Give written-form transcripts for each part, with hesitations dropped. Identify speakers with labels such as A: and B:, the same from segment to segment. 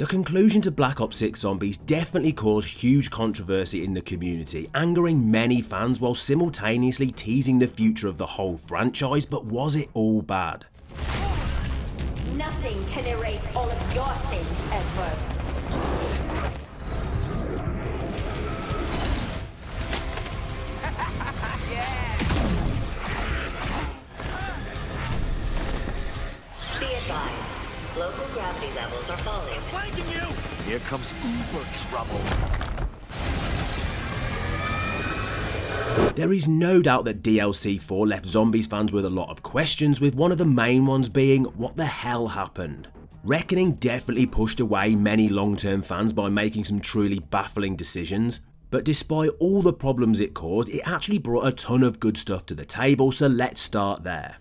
A: The conclusion to Black Ops 6 Zombies definitely caused huge controversy in the community, angering many fans while simultaneously teasing the future of the whole franchise, but was it all bad?
B: Nothing can erase all of your sins, Edward.
C: Be advised, local gravity levels are falling.
D: Flanking you! Here comes Uber trouble.
A: There is no doubt that DLC 4 left Zombies fans with a lot of questions, with one of the main ones being, what the hell happened? Reckoning definitely pushed away many long-term fans by making some truly baffling decisions, but despite all the problems it caused, it actually brought a ton of good stuff to the table, so let's start there.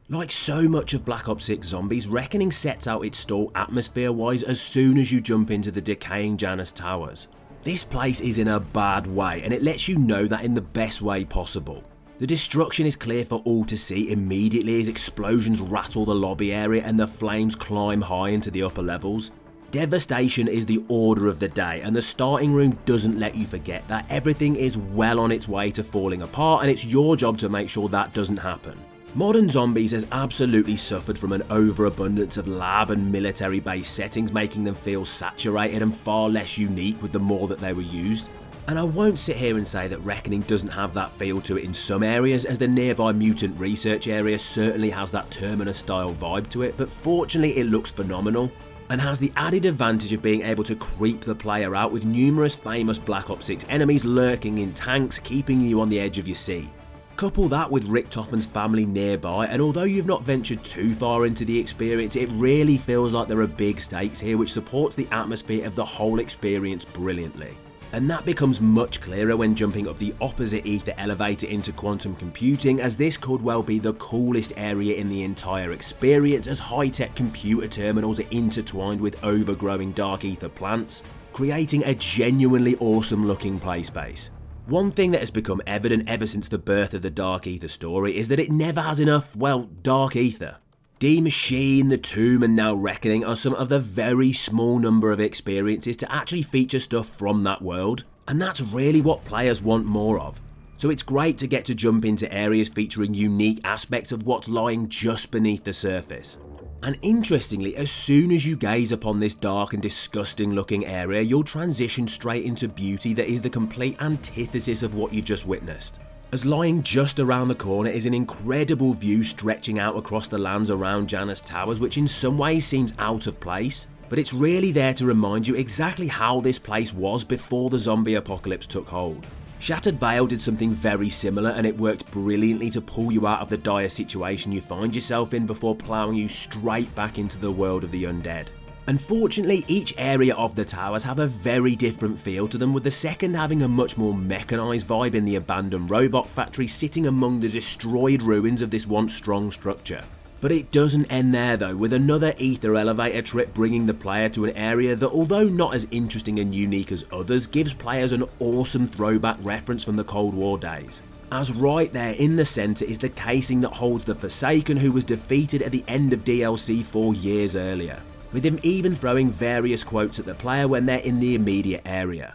A: Like so much of Black Ops 6 Zombies, Reckoning sets out its stall atmosphere-wise as soon as you jump into the decaying Janus Towers. This place is in a bad way, and it lets you know that in the best way possible. The destruction is clear for all to see immediately as explosions rattle the lobby area and the flames climb high into the upper levels. Devastation is the order of the day, and the starting room doesn't let you forget that everything is well on its way to falling apart, and it's your job to make sure that doesn't happen. Modern Zombies has absolutely suffered from an overabundance of lab and military based settings, making them feel saturated and far less unique with the more that they were used. And I won't sit here and say that Reckoning doesn't have that feel to it in some areas, as the nearby mutant research area certainly has that Terminus style vibe to it, but fortunately it looks phenomenal, and has the added advantage of being able to creep the player out with numerous famous Black Ops 6 enemies lurking in tanks, keeping you on the edge of your seat. Couple that with Richtofen's family nearby, and although you've not ventured too far into the experience, it really feels like there are big stakes here, which supports the atmosphere of the whole experience brilliantly. And that becomes much clearer when jumping up the opposite ether elevator into quantum computing, as this could well be the coolest area in the entire experience, as high-tech computer terminals are intertwined with overgrowing dark ether plants, creating a genuinely awesome looking play space. One thing that has become evident ever since the birth of the Dark Ether story is that it never has enough, well, Dark Ether. D Machine, The Tomb and now Reckoning are some of the very small number of experiences to actually feature stuff from that world, and that's really what players want more of. So it's great to get to jump into areas featuring unique aspects of what's lying just beneath the surface. And interestingly, as soon as you gaze upon this dark and disgusting looking area, you'll transition straight into beauty that is the complete antithesis of what you just witnessed. As lying just around the corner is an incredible view stretching out across the lands around Janus Towers, which in some ways seems out of place, but it's really there to remind you exactly how this place was before the zombie apocalypse took hold. Shattered Vale did something very similar, and it worked brilliantly to pull you out of the dire situation you find yourself in before ploughing you straight back into the world of the undead. Unfortunately, each area of the towers have a very different feel to them, with the second having a much more mechanised vibe in the abandoned robot factory sitting among the destroyed ruins of this once strong structure. But it doesn't end there though, with another ether elevator trip bringing the player to an area that, although not as interesting and unique as others, gives players an awesome throwback reference from the Cold War days. As right there in the centre is the casing that holds the Forsaken, who was defeated at the end of DLC 4 years earlier, with him even throwing various quotes at the player when they're in the immediate area.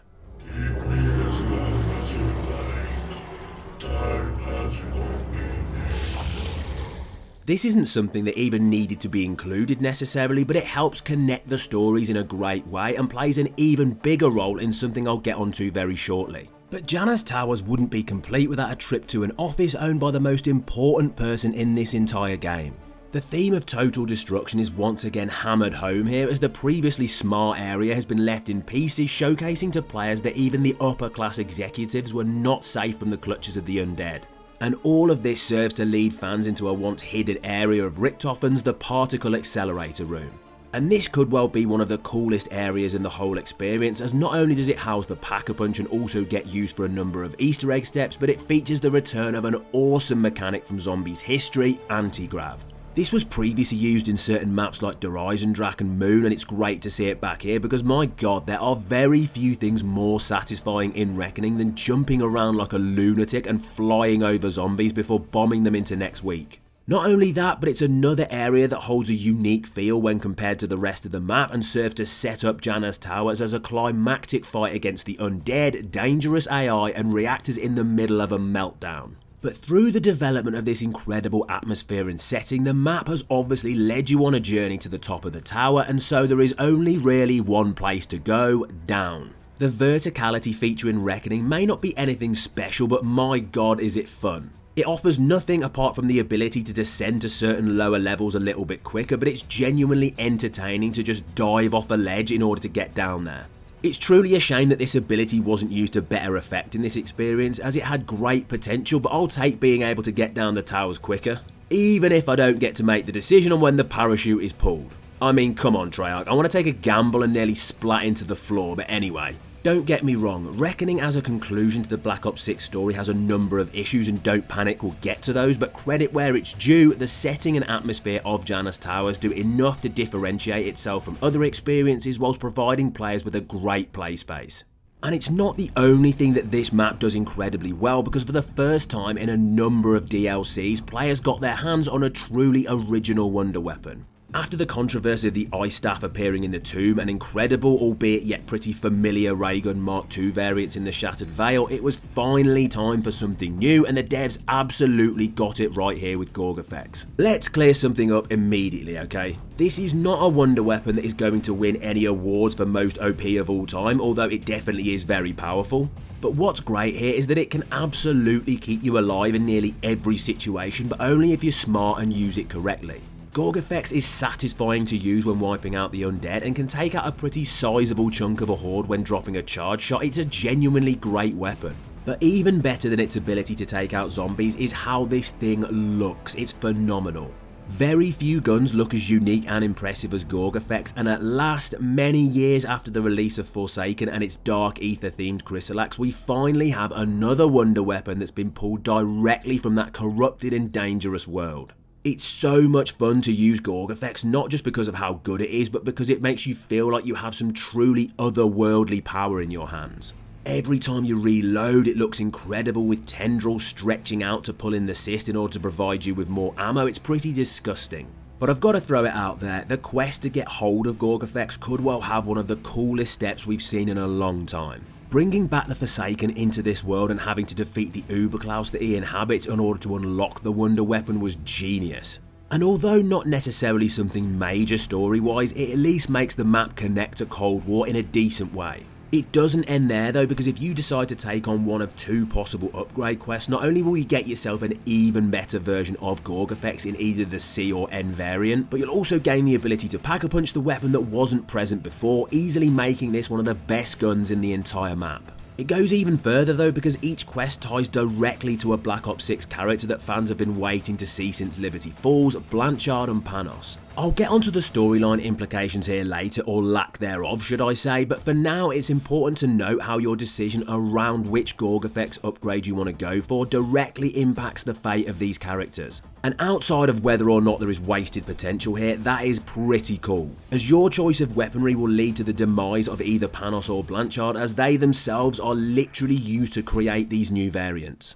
A: This isn't something that even needed to be included necessarily, but it helps connect the stories in a great way and plays an even bigger role in something I'll get onto very shortly. But Janus Towers wouldn't be complete without a trip to an office owned by the most important person in this entire game. The theme of total destruction is once again hammered home here, as the previously smart area has been left in pieces, showcasing to players that even the upper class executives were not safe from the clutches of the undead. And all of this serves to lead fans into a once hidden area of Richtofen's, the Particle Accelerator Room. And this could well be one of the coolest areas in the whole experience, as not only does it house the Pack-a-Punch and also get used for a number of Easter egg steps, but it features the return of an awesome mechanic from Zombies history, anti-grav. This was previously used in certain maps like Drak and Moon, and it's great to see it back here because my god, there are very few things more satisfying in Reckoning than jumping around like a lunatic and flying over zombies before bombing them into next week. Not only that, but it's another area that holds a unique feel when compared to the rest of the map and serves to set up Janus Towers as a climactic fight against the undead, dangerous AI and reactors in the middle of a meltdown. But through the development of this incredible atmosphere and setting, the map has obviously led you on a journey to the top of the tower, and so there is only really one place to go: down. The verticality feature in Reckoning may not be anything special, but my god is it fun. It offers nothing apart from the ability to descend to certain lower levels a little bit quicker, but it's genuinely entertaining to just dive off a ledge in order to get down there. It's truly a shame that this ability wasn't used to better effect in this experience, as it had great potential, but I'll take being able to get down the towers quicker, even if I don't get to make the decision on when the parachute is pulled. I mean, come on Treyarch, I want to take a gamble and nearly splat into the floor, but anyway. Don't get me wrong, Reckoning as a conclusion to the Black Ops 6 story has a number of issues, and don't panic, we'll get to those, but credit where it's due, the setting and atmosphere of Janus Towers do enough to differentiate itself from other experiences whilst providing players with a great play space. And it's not the only thing that this map does incredibly well, because for the first time in a number of DLCs, players got their hands on a truly original wonder weapon. After the controversy of the Ice Staff appearing in the Tomb, and incredible, albeit yet pretty familiar Raygun Mark II variants in the Shattered Veil, it was finally time for something new, and the devs absolutely got it right here with Gorg Effects. Let's clear something up immediately, okay? This is not a wonder weapon that is going to win any awards for most OP of all time, although it definitely is very powerful. But what's great here is that it can absolutely keep you alive in nearly every situation, but only if you're smart and use it correctly. Gorg Effects is satisfying to use when wiping out the undead and can take out a pretty sizable chunk of a horde when dropping a charge shot. It's a genuinely great weapon. But even better than its ability to take out zombies is how this thing looks. It's phenomenal. Very few guns look as unique and impressive as Gorg Effects, and at last, many years after the release of Forsaken and its dark ether themed Chrysalax, we finally have another wonder weapon that's been pulled directly from that corrupted and dangerous world. It's so much fun to use Gorg Effects, not just because of how good it is, but because it makes you feel like you have some truly otherworldly power in your hands. Every time you reload, it looks incredible, with tendrils stretching out to pull in the cyst in order to provide you with more ammo. It's pretty disgusting. But I've got to throw it out there, the quest to get hold of Gorg Effects could well have one of the coolest steps we've seen in a long time. Bringing back the Forsaken into this world and having to defeat the Uberclaus that he inhabits in order to unlock the wonder weapon was genius. And although not necessarily something major story-wise, it at least makes the map connect to Cold War in a decent way. It doesn't end there though, because if you decide to take on one of two possible upgrade quests, not only will you get yourself an even better version of Gorg Effects in either the C or N variant, but you'll also gain the ability to pack-a-punch the weapon that wasn't present before, easily making this one of the best guns in the entire map. It goes even further though, because each quest ties directly to a Black Ops 6 character that fans have been waiting to see since Liberty Falls, Blanchard and Panos. I'll get onto the storyline implications here later, or lack thereof should I say, but for now it's important to note how your decision around which Gorg Effects upgrade you want to go for directly impacts the fate of these characters. And outside of whether or not there is wasted potential here, that is pretty cool, as your choice of weaponry will lead to the demise of either Panos or Blanchard, as they themselves are literally used to create these new variants.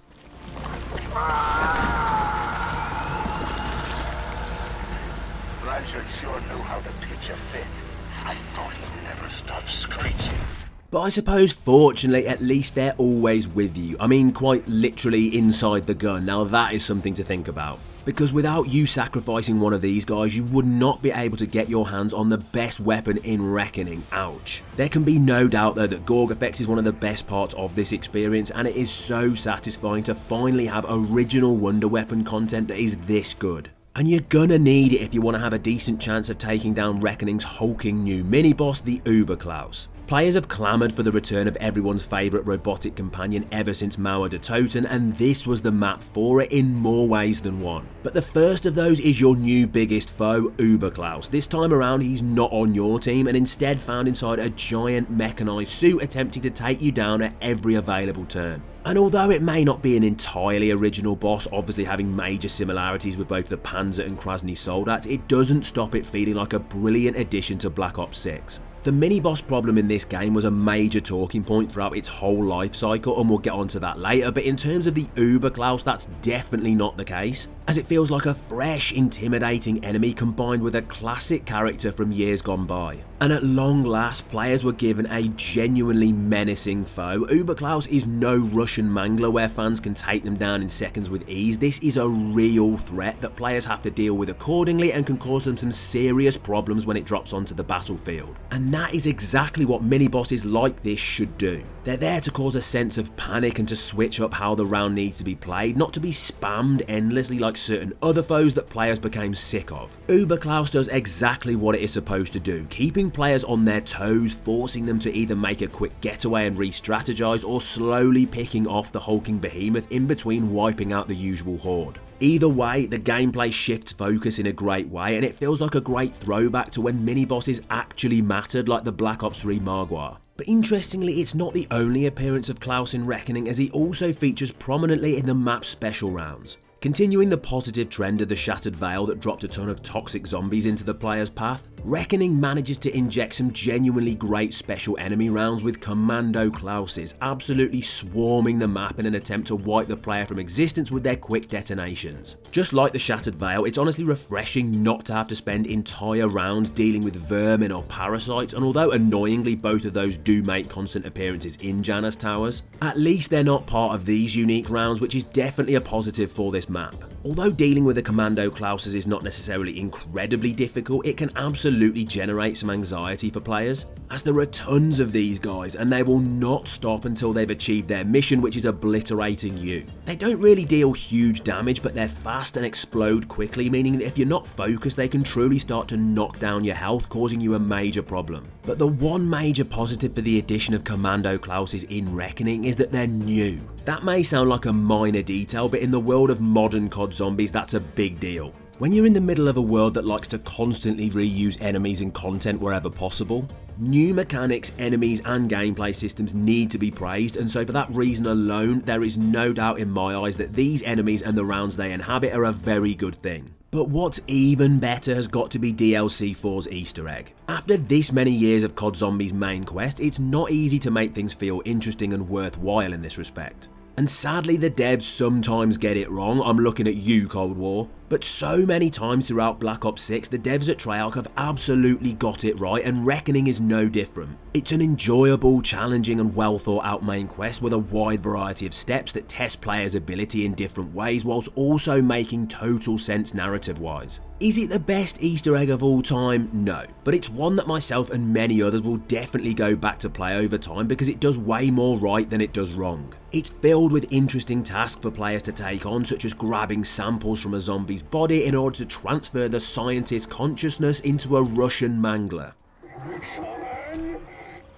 D: Blanchard sure knew how to pitch a fit. I thought he'd never stop screeching.
A: But I suppose fortunately at least they're always with you. I mean quite literally inside the gun. Now that is something to think about. Because without you sacrificing one of these guys, you would not be able to get your hands on the best weapon in Reckoning. Ouch. There can be no doubt though that Gorg Effects is one of the best parts of this experience, and it is so satisfying to finally have original wonder weapon content that is this good. And you're gonna need it if you want to have a decent chance of taking down Reckoning's hulking new mini-boss, the Uberclaus. Players have clamoured for the return of everyone's favourite robotic companion ever since Mauer de Toten, and this was the map for it in more ways than one. But the first of those is your new biggest foe, Uberclaus. This time around he's not on your team and instead found inside a giant mechanised suit attempting to take you down at every available turn. And although it may not be an entirely original boss, obviously having major similarities with both the Panzer and Krasny Soldats, it doesn't stop it feeling like a brilliant addition to Black Ops 6. The mini-boss problem in this game was a major talking point throughout its whole life cycle, and we'll get onto that later, but in terms of the Uberclaus, that's definitely not the case, as it feels like a fresh, intimidating enemy combined with a classic character from years gone by. And at long last, players were given a genuinely menacing foe. Uberclaus is no Russian mangler where fans can take them down in seconds with ease. This is a real threat that players have to deal with accordingly and can cause them some serious problems when it drops onto the battlefield. And that is exactly what mini-bosses like this should do. They're there to cause a sense of panic and to switch up how the round needs to be played, not to be spammed endlessly like certain other foes that players became sick of. Uberclaus does exactly what it is supposed to do, keeping players on their toes, forcing them to either make a quick getaway and re-strategize, or slowly picking off the hulking behemoth in between wiping out the usual horde. Either way, the gameplay shifts focus in a great way, and it feels like a great throwback to when mini-bosses actually mattered, like the Black Ops 3 Margwa. But interestingly, it's not the only appearance of Klaus in Reckoning, as he also features prominently in the map's special rounds. Continuing the positive trend of the Shattered Veil that dropped a ton of toxic zombies into the player's path, Reckoning manages to inject some genuinely great special enemy rounds with Commando Klauses, absolutely swarming the map in an attempt to wipe the player from existence with their quick detonations. Just like the Shattered Veil, it's honestly refreshing not to have to spend entire rounds dealing with vermin or parasites, and although annoyingly both of those do make constant appearances in Janus Towers, at least they're not part of these unique rounds, which is definitely a positive for this map. Although dealing with the Commando Klauses is not necessarily incredibly difficult, it can absolutely generate some anxiety for players, as there are tons of these guys and they will not stop until they've achieved their mission, which is obliterating you. They don't really deal huge damage, but they're fast and explode quickly, meaning that if you're not focused they can truly start to knock down your health, causing you a major problem. But the one major positive for the addition of Commando Klauses in Reckoning is that they're new. That may sound like a minor detail, but in the world of modern COD Zombies that's a big deal. When you're in the middle of a world that likes to constantly reuse enemies and content wherever possible, new mechanics, enemies and gameplay systems need to be praised, and so for that reason alone, there is no doubt in my eyes that these enemies and the rounds they inhabit are a very good thing. But what's even better has got to be DLC 4's Easter egg. After this many years of COD Zombies' main quest, it's not easy to make things feel interesting and worthwhile in this respect. And sadly the devs sometimes get it wrong. I'm looking at you, Cold War. But so many times throughout Black Ops 6, the devs at Treyarch have absolutely got it right, and Reckoning is no different. It's an enjoyable, challenging and well thought out main quest with a wide variety of steps that test players' ability in different ways, whilst also making total sense narrative wise. Is it the best Easter egg of all time? No, but it's one that myself and many others will definitely go back to play over time because it does way more right than it does wrong. It's filled with interesting tasks for players to take on, such as grabbing samples from a zombie's body in order to transfer the scientist's consciousness into a Russian mangler.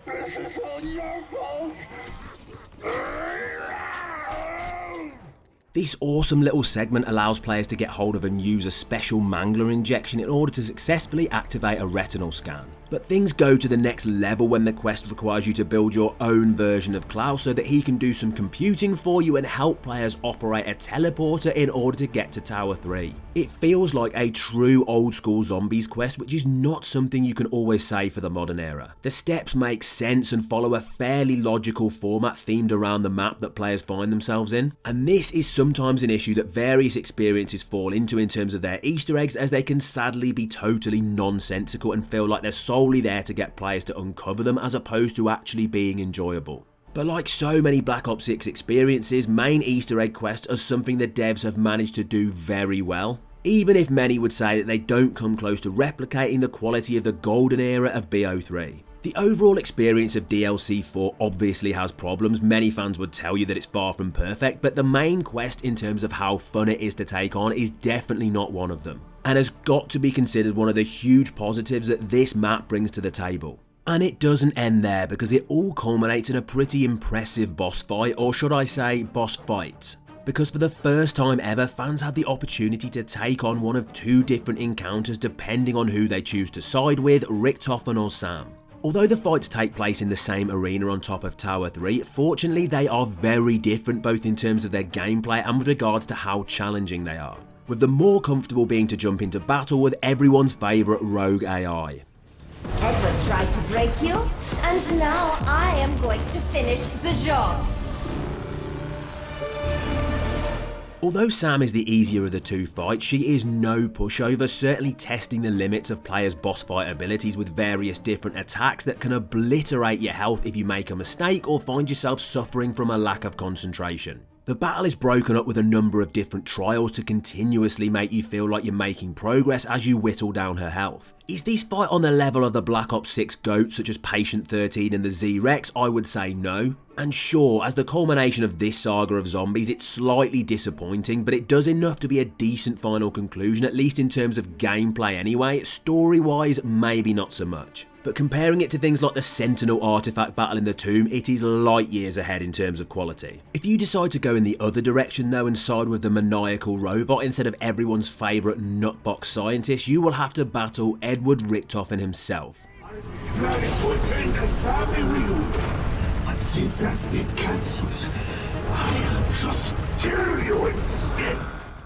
D: This is all your fault.
A: This awesome little segment allows players to get hold of and use a special mangler injection in order to successfully activate a retinal scan. But things go to the next level when the quest requires you to build your own version of Klaus so that he can do some computing for you and help players operate a teleporter in order to get to Tower 3. It feels like a true old school zombies quest, which is not something you can always say for the modern era. The steps make sense and follow a fairly logical format themed around the map that players find themselves in, and this is sometimes an issue that various experiences fall into in terms of their Easter eggs, as they can sadly be totally nonsensical and feel like they're solely there to get players to uncover them as opposed to actually being enjoyable. But like so many Black Ops 6 experiences, main Easter egg quests are something the devs have managed to do very well, even if many would say that they don't come close to replicating the quality of the golden era of BO3. The overall experience of DLC 4 obviously has problems. Many fans would tell you that it's far from perfect, but the main quest in terms of how fun it is to take on is definitely not one of them, and has got to be considered one of the huge positives that this map brings to the table. And it doesn't end there, because it all culminates in a pretty impressive boss fight, or should I say boss fights. Because for the first time ever, fans had the opportunity to take on one of two different encounters depending on who they choose to side with, Richtofen or Sam. Although the fights take place in the same arena on top of Tower 3, fortunately they are very different both in terms of their gameplay and with regards to how challenging they are, with the more comfortable being to jump into battle with everyone's favourite rogue AI.
B: Edward tried to break you, and now I am going to finish the job.
A: Although Sam is the easier of the two fights, she is no pushover, certainly testing the limits of players' boss fight abilities with various different attacks that can obliterate your health if you make a mistake or find yourself suffering from a lack of concentration. The battle is broken up with a number of different trials to continuously make you feel like you're making progress as you whittle down her health. Is this fight on the level of the Black Ops 6 GOATs such as Patient 13 and the Z-Rex? I would say no. And sure, as the culmination of this saga of zombies, it's slightly disappointing, but it does enough to be a decent final conclusion, at least in terms of gameplay anyway. Story-wise, maybe not so much. But comparing it to things like the Sentinel artifact battle in the tomb, it is light years ahead in terms of quality. If you decide to go in the other direction though and side with the maniacal robot instead of everyone's favourite nutbox scientist, you will have to battle Edward Richtofen himself.
E: Ready to attend a family reunion, but since that's been cancelled, I'll just kill you instead.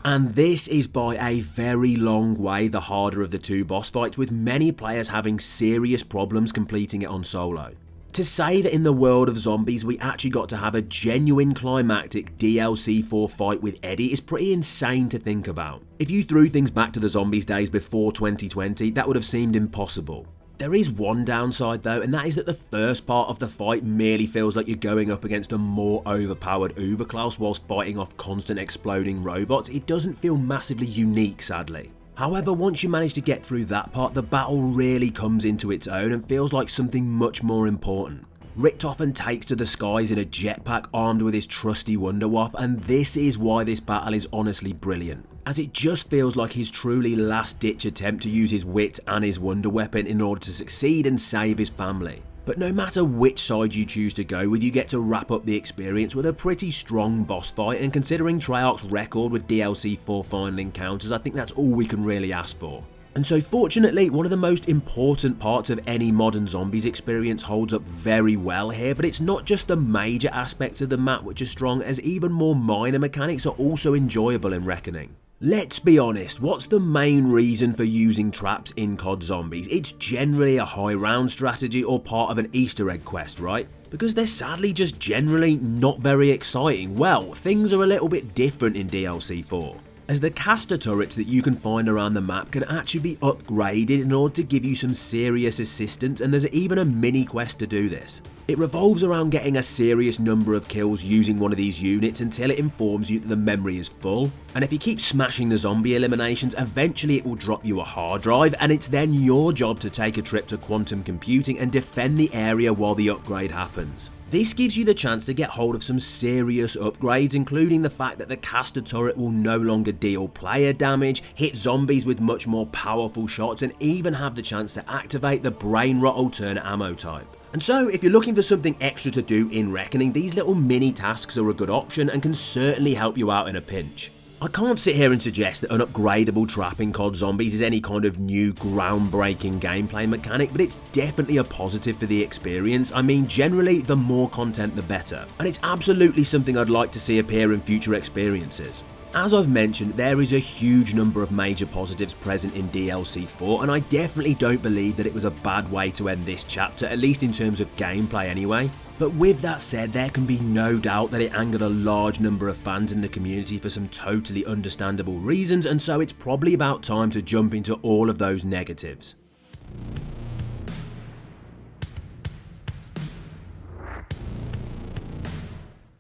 A: And this is by a very long way the harder of the two boss fights, with many players having serious problems completing it on solo. To say that in the world of zombies we actually got to have a genuine climactic DLC 4 fight with Eddie is pretty insane to think about. If you threw things back to the zombies days before 2020, that would have seemed impossible. There is one downside though, and that is that the first part of the fight merely feels like you're going up against a more overpowered Uberclaus whilst fighting off constant exploding robots. It doesn't feel massively unique, sadly. However, once you manage to get through that part, the battle really comes into its own and feels like something much more important. Richtofen takes to the skies in a jetpack armed with his trusty Wunderwaffe, and this is why this battle is honestly brilliant, as it just feels like his truly last ditch attempt to use his wit and his wonder weapon in order to succeed and save his family. But no matter which side you choose to go with, you get to wrap up the experience with a pretty strong boss fight, and considering Treyarch's record with DLC 4 final encounters, I think that's all we can really ask for. And so fortunately, one of the most important parts of any modern zombies experience holds up very well here, but it's not just the major aspects of the map which are strong, as even more minor mechanics are also enjoyable in Reckoning. Let's be honest, what's the main reason for using traps in COD Zombies? It's generally a high round strategy or part of an Easter egg quest, right? Because they're sadly just generally not very exciting. Well, things are a little bit different in DLC 4. As the caster turrets that you can find around the map can actually be upgraded in order to give you some serious assistance, and there's even a mini quest to do this. It revolves around getting a serious number of kills using one of these units until it informs you that the memory is full, and if you keep smashing the zombie eliminations, eventually it will drop you a hard drive, and it's then your job to take a trip to quantum computing and defend the area while the upgrade happens. This gives you the chance to get hold of some serious upgrades, including the fact that the caster turret will no longer deal player damage, hit zombies with much more powerful shots, and even have the chance to activate the brain rot alternate ammo type. And so, if you're looking for something extra to do in Reckoning, these little mini tasks are a good option and can certainly help you out in a pinch. I can't sit here and suggest that an upgradable trap in COD Zombies is any kind of new groundbreaking gameplay mechanic, but it's definitely a positive for the experience. I mean, generally, the more content the better, and it's absolutely something I'd like to see appear in future experiences. As I've mentioned, there is a huge number of major positives present in DLC 4, and I definitely don't believe that it was a bad way to end this chapter, at least in terms of gameplay anyway. But with that said, there can be no doubt that it angered a large number of fans in the community for some totally understandable reasons, and so it's probably about time to jump into all of those negatives.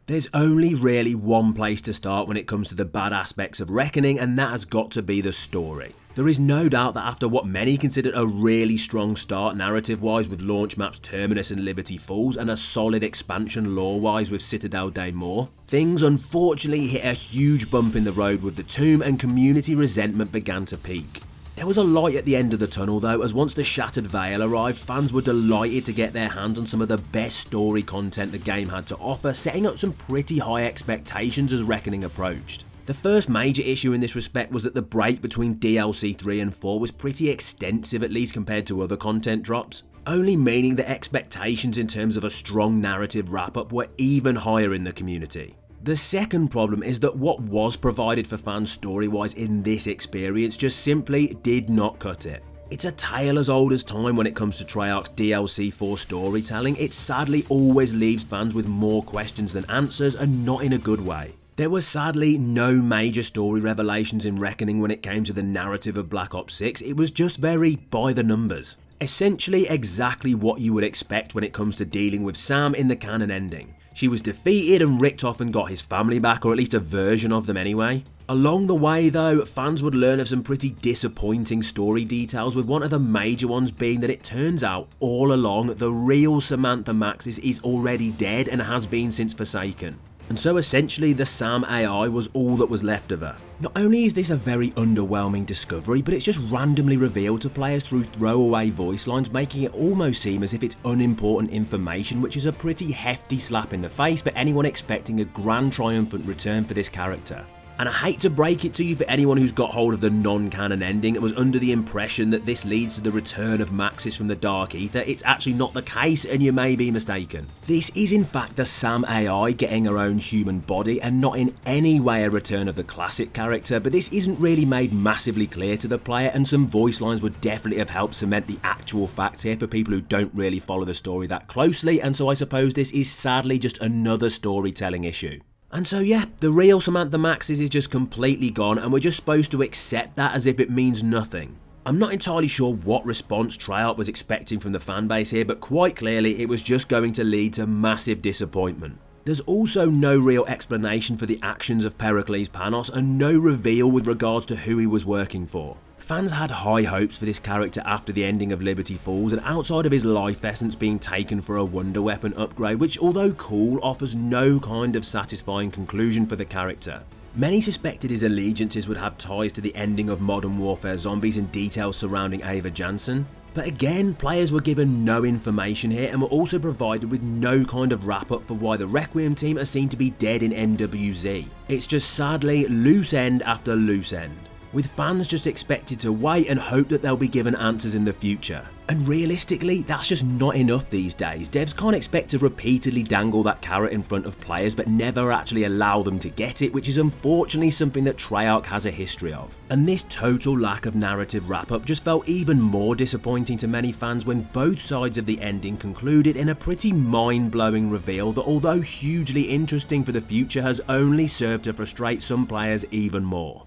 A: There's only really one place to start when it comes to the bad aspects of Reckoning, and that has got to be the story. There is no doubt that after what many considered a really strong start narrative-wise with launch maps Terminus and Liberty Falls, and a solid expansion lore-wise with Citadel Daymore, things unfortunately hit a huge bump in the road with the Tomb, and community resentment began to peak. There was a light at the end of the tunnel though, as once the Shattered Veil arrived, fans were delighted to get their hands on some of the best story content the game had to offer, setting up some pretty high expectations as Reckoning approached. The first major issue in this respect was that the break between DLC 3 and 4 was pretty extensive, at least compared to other content drops, only meaning that expectations in terms of a strong narrative wrap-up were even higher in the community. The second problem is that what was provided for fans story-wise in this experience just simply did not cut it. It's a tale as old as time when it comes to Treyarch's DLC 4 storytelling. It sadly always leaves fans with more questions than answers, and not in a good way. There were sadly no major story revelations in Reckoning when it came to the narrative of Black Ops 6, it was just very by the numbers. Essentially exactly what you would expect when it comes to dealing with Sam in the canon ending. She was defeated and Rick often got his family back, or at least a version of them anyway. Along the way though, fans would learn of some pretty disappointing story details, with one of the major ones being that it turns out all along the real Samantha Maxis is already dead and has been since Forsaken. And so essentially the Sam AI was all that was left of her. Not only is this a very underwhelming discovery, but it's just randomly revealed to players through throwaway voice lines, making it almost seem as if it's unimportant information, which is a pretty hefty slap in the face for anyone expecting a grand triumphant return for this character. And I hate to break it to you for anyone who's got hold of the non-canon ending and was under the impression that this leads to the return of Maxis from the Dark Ether, it's actually not the case and you may be mistaken. This is in fact the Sam AI getting her own human body and not in any way a return of the classic character, but this isn't really made massively clear to the player, and some voice lines would definitely have helped cement the actual facts here for people who don't really follow the story that closely, and so I suppose this is sadly just another storytelling issue. And so yeah, the real Samantha Maxis is just completely gone, and we're just supposed to accept that as if it means nothing. I'm not entirely sure what response Treyarch was expecting from the fanbase here, but quite clearly it was just going to lead to massive disappointment. There's also no real explanation for the actions of Pericles Panos, and no reveal with regards to who he was working for. Fans had high hopes for this character after the ending of Liberty Falls, and outside of his life essence being taken for a wonder weapon upgrade, which although cool offers no kind of satisfying conclusion for the character. Many suspected his allegiances would have ties to the ending of Modern Warfare Zombies and details surrounding Ava Jansen. But again, players were given no information here and were also provided with no kind of wrap up for why the Requiem team are seen to be dead in NWZ. It's just sadly loose end after loose end, with fans just expected to wait and hope that they'll be given answers in the future. And realistically, that's just not enough these days. Devs can't expect to repeatedly dangle that carrot in front of players but never actually allow them to get it, which is unfortunately something that Treyarch has a history of. And this total lack of narrative wrap-up just felt even more disappointing to many fans when both sides of the ending concluded in a pretty mind-blowing reveal that, although hugely interesting for the future, has only served to frustrate some players even more.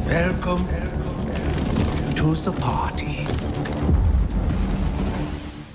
E: Welcome to the party.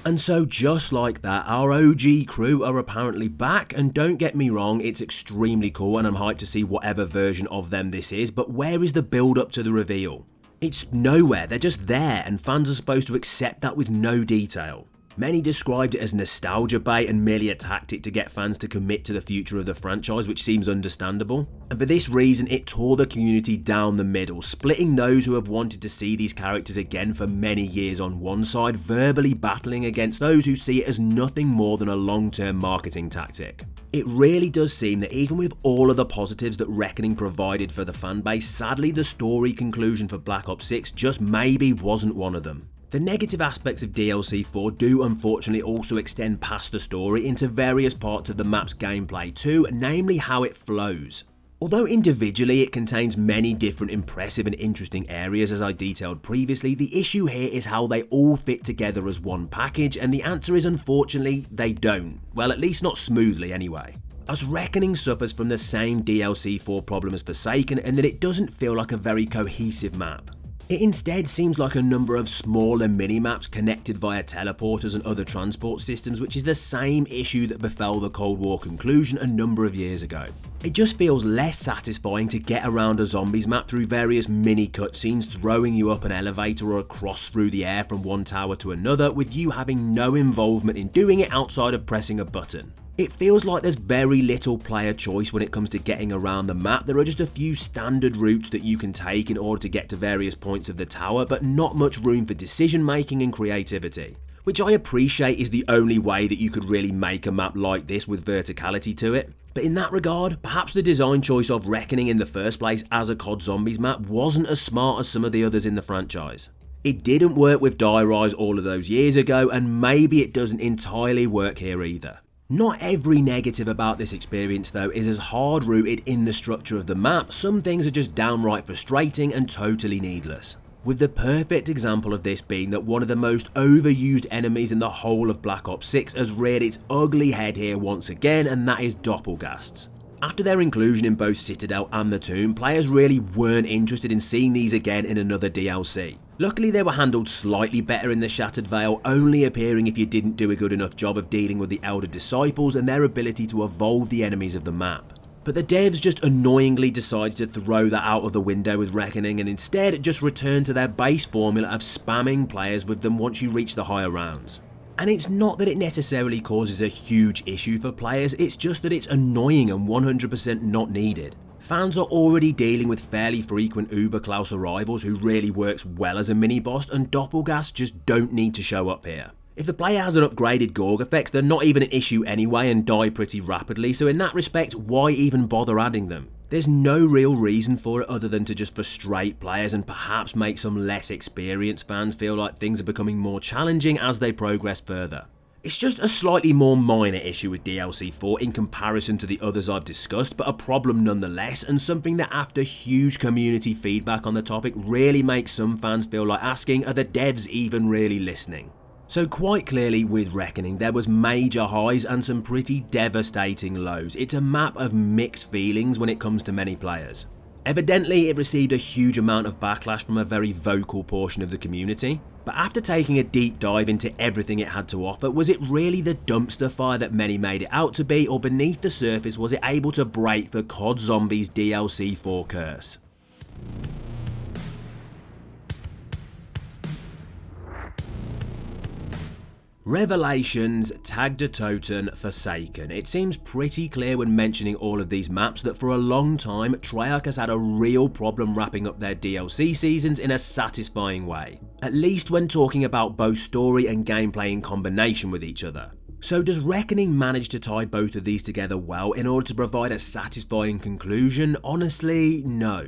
A: And so just like that, our OG crew are apparently back, and don't get me wrong, it's extremely cool and I'm hyped to see whatever version of them this is, but where is the build up to the reveal? It's nowhere, they're just there, and fans are supposed to accept that with no detail. Many described it as nostalgia bait and merely a tactic to get fans to commit to the future of the franchise, which seems understandable. And for this reason, it tore the community down the middle, splitting those who have wanted to see these characters again for many years on one side, verbally battling against those who see it as nothing more than a long-term marketing tactic. It really does seem that even with all of the positives that Reckoning provided for the fanbase, sadly the story conclusion for Black Ops 6 just maybe wasn't one of them. The negative aspects of DLC 4 do unfortunately also extend past the story into various parts of the map's gameplay too, namely how it flows. Although individually it contains many different impressive and interesting areas as I detailed previously, the issue here is how they all fit together as one package, and the answer is unfortunately they don't. Well, at least not smoothly anyway. As Reckoning suffers from the same DLC 4 problem as Forsaken, in that it doesn't feel like a very cohesive map. It instead seems like a number of smaller mini-maps connected via teleporters and other transport systems, which is the same issue that befell the Cold War conclusion a number of years ago. It just feels less satisfying to get around a zombies map through various mini cutscenes throwing you up an elevator or across through the air from one tower to another, with you having no involvement in doing it outside of pressing a button. It feels like there's very little player choice when it comes to getting around the map. There are just a few standard routes that you can take in order to get to various points of the tower, but not much room for decision making and creativity. Which I appreciate is the only way that you could really make a map like this with verticality to it. But in that regard, perhaps the design choice of Reckoning in the first place as a COD Zombies map wasn't as smart as some of the others in the franchise. It didn't work with Die Rise all of those years ago, and maybe it doesn't entirely work here either. Not every negative about this experience though is as hard rooted in the structure of the map. Some things are just downright frustrating and totally needless. With the perfect example of this being that one of the most overused enemies in the whole of Black Ops 6 has reared its ugly head here once again, and that is doppelgasts. After their inclusion in both Citadel and the Tomb, players really weren't interested in seeing these again in another DLC. Luckily they were handled slightly better in the Shattered Veil, only appearing if you didn't do a good enough job of dealing with the Elder Disciples and their ability to evolve the enemies of the map. But the devs just annoyingly decided to throw that out of the window with Reckoning and instead just returned to their base formula of spamming players with them once you reach the higher rounds. And it's not that it necessarily causes a huge issue for players, it's just that it's annoying and 100% not needed. Fans are already dealing with fairly frequent Uberclaus arrivals who really works well as a mini-boss, and doppelgasts just don't need to show up here. If the player hasn't upgraded Gorg Effects, they're not even an issue anyway and die pretty rapidly, so in that respect, why even bother adding them? There's no real reason for it other than to just frustrate players and perhaps make some less experienced fans feel like things are becoming more challenging as they progress further. It's just a slightly more minor issue with DLC 4 in comparison to the others I've discussed, but a problem nonetheless, and something that after huge community feedback on the topic really makes some fans feel like asking, are the devs even really listening? So quite clearly with Reckoning there was major highs and some pretty devastating lows. It's a map of mixed feelings when it comes to many players. Evidently it received a huge amount of backlash from a very vocal portion of the community, but after taking a deep dive into everything it had to offer, was it really the dumpster fire that many made it out to be, or beneath the surface was it able to break the COD Zombies DLC 4 curse? Revelations, Tag de Toten, Forsaken. It seems pretty clear when mentioning all of these maps that for a long time Treyarch has had a real problem wrapping up their DLC seasons in a satisfying way, at least when talking about both story and gameplay in combination with each other. So does Reckoning manage to tie both of these together well in order to provide a satisfying conclusion? Honestly, no.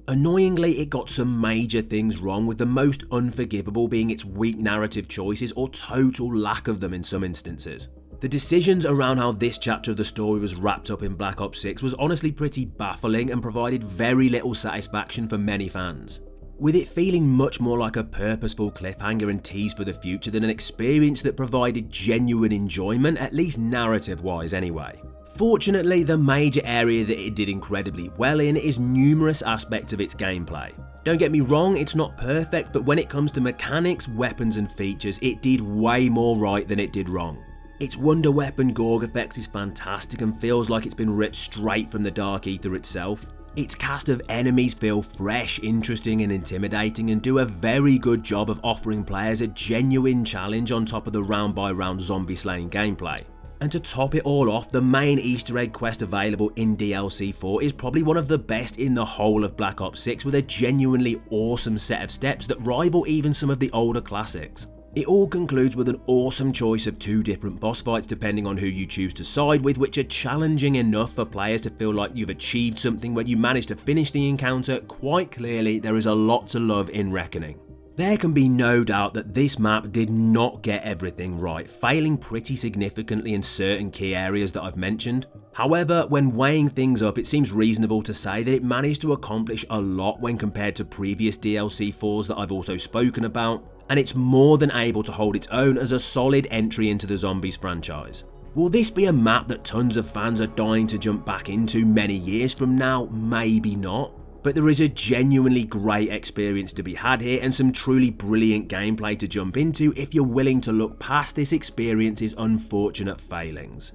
A: Annoyingly, it got some major things wrong, with the most unforgivable being its weak narrative choices or total lack of them in some instances. The decisions around how this chapter of the story was wrapped up in Black Ops 6 was honestly pretty baffling and provided very little satisfaction for many fans, with it feeling much more like a purposeful cliffhanger and tease for the future than an experience that provided genuine enjoyment, at least narrative wise anyway. Fortunately, the major area that it did incredibly well in is numerous aspects of its gameplay. Don't get me wrong, it's not perfect, but when it comes to mechanics, weapons and features, it did way more right than it did wrong. Its wonder weapon Gorg Effects is fantastic and feels like it's been ripped straight from the Dark Ether itself. Its cast of enemies feel fresh, interesting and intimidating, and do a very good job of offering players a genuine challenge on top of the round by round zombie slaying gameplay. And to top it all off, the main Easter egg quest available in DLC 4 is probably one of the best in the whole of Black Ops 6, with a genuinely awesome set of steps that rival even some of the older classics. It all concludes with an awesome choice of 2 different boss fights depending on who you choose to side with, which are challenging enough for players to feel like you've achieved something when you manage to finish the encounter. Quite clearly, there is a lot to love in Reckoning. There can be no doubt that this map did not get everything right, failing pretty significantly in certain key areas that I've mentioned. However, when weighing things up, it seems reasonable to say that it managed to accomplish a lot when compared to previous DLC 4s that I've also spoken about, and it's more than able to hold its own as a solid entry into the Zombies franchise. Will this be a map that tons of fans are dying to jump back into many years from now? Maybe not. But there is a genuinely great experience to be had here and some truly brilliant gameplay to jump into if you're willing to look past this experience's unfortunate failings.